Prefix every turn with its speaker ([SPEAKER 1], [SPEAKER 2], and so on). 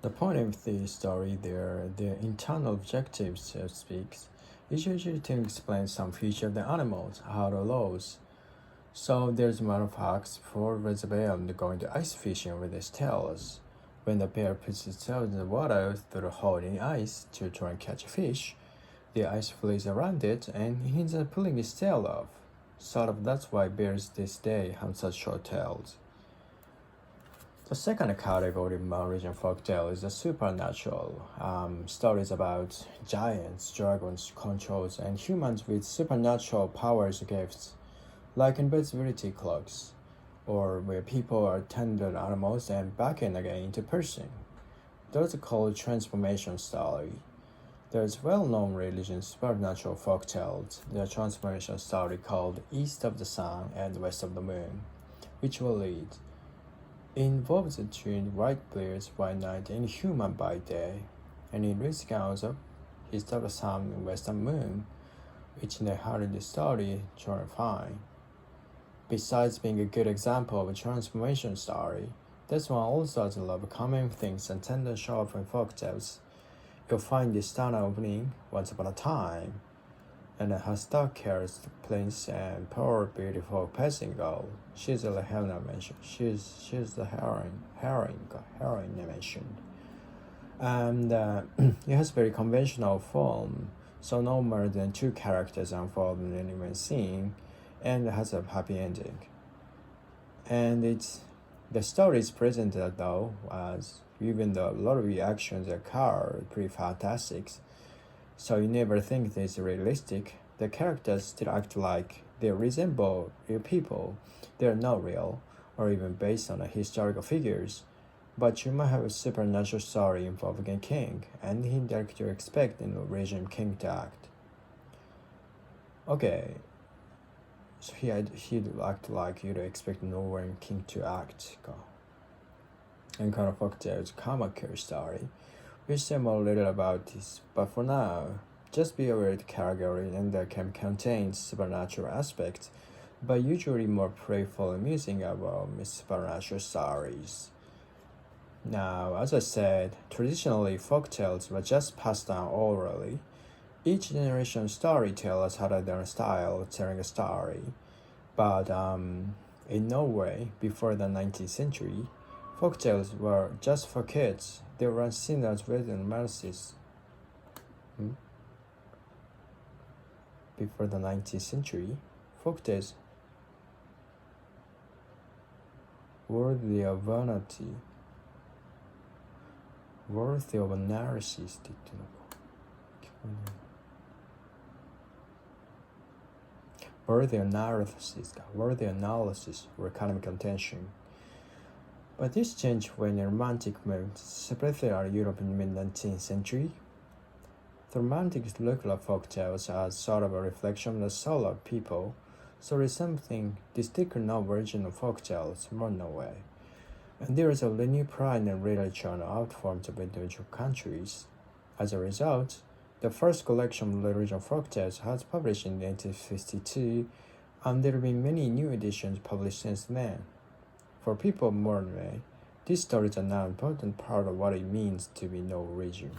[SPEAKER 1] The point of the story, their internal objectives, so to speak, is usually to explain some feature of the animals, how the laws. So there's one fox for the bear going to ice fishing with his tails. When the bear puts his tails in the water through the hole in the ice to try and catch a fish, the ice flees around it and he ends up pulling his tail off. Sort of that's why bears this day have such short tails. The second category of Norwegian folktale is the supernatural. Stories about giants, dragons, controls, and humans with supernatural powers or gifts, like invisibility cloaks, or where people are turned into animals and back in again into person. Those are called transformation story. There's well-known religion supernatural folktales, the transformation story called East of the Sun and West of the Moon, which will lead. It involves a twin white bears by night and human by day, and it recounts of East of the Sun and West of the Moon, which in the heart of the story terrifying. Besides being a good example of a transformation story, this one also has a lot of common things and tend to show up in folktales. You'll find the star opening once upon a time, and it has dark hairs, prince, and poor, beautiful passing girl. She's the heroine mentioned. She's the heroine mentioned, and it has very conventional form, so no more than two characters unfold in any one scene, and it has a happy ending. And the story is presented though as even though a lot of reactions are pretty fantastic, so you never think it's realistic. The characters still act like they resemble real people. They're not real, or even based on historical figures. But you might have a supernatural story involving a king, and he like to expect in the region king to act. Okay, so he'd act like you'd expect Northern king to act. And kind of folktales Kamakura story. We'll say more later about this, but for now, just be aware of the category and that can contain supernatural aspects, but usually more playful and amusing about supernatural stories. Now, as I said, traditionally folktales were just passed down orally. Each generation of storytellers had their style of telling a story, but in Norway, before the 19th century, folktales were just for kids. They were seen as written analysis. Before the 19th century, folktales worthy of vanity, worthy of analysis って言ってるのか。聞こえない。worthy analysis were kind of contention. But this changed when the Romantic movement spread throughout Europe in the mid-19th century. The Romantics looked at folktales as sort of a reflection of the soul of people, so there's something distinctly not original folktales more no way. And there is a renewed pride in literature and art forms of individual countries. As a result, the first collection of literature folktales was published in 1852, and there have been many new editions published since then. For people of modern day, these stories are now an important part of what it means to be Norwegian.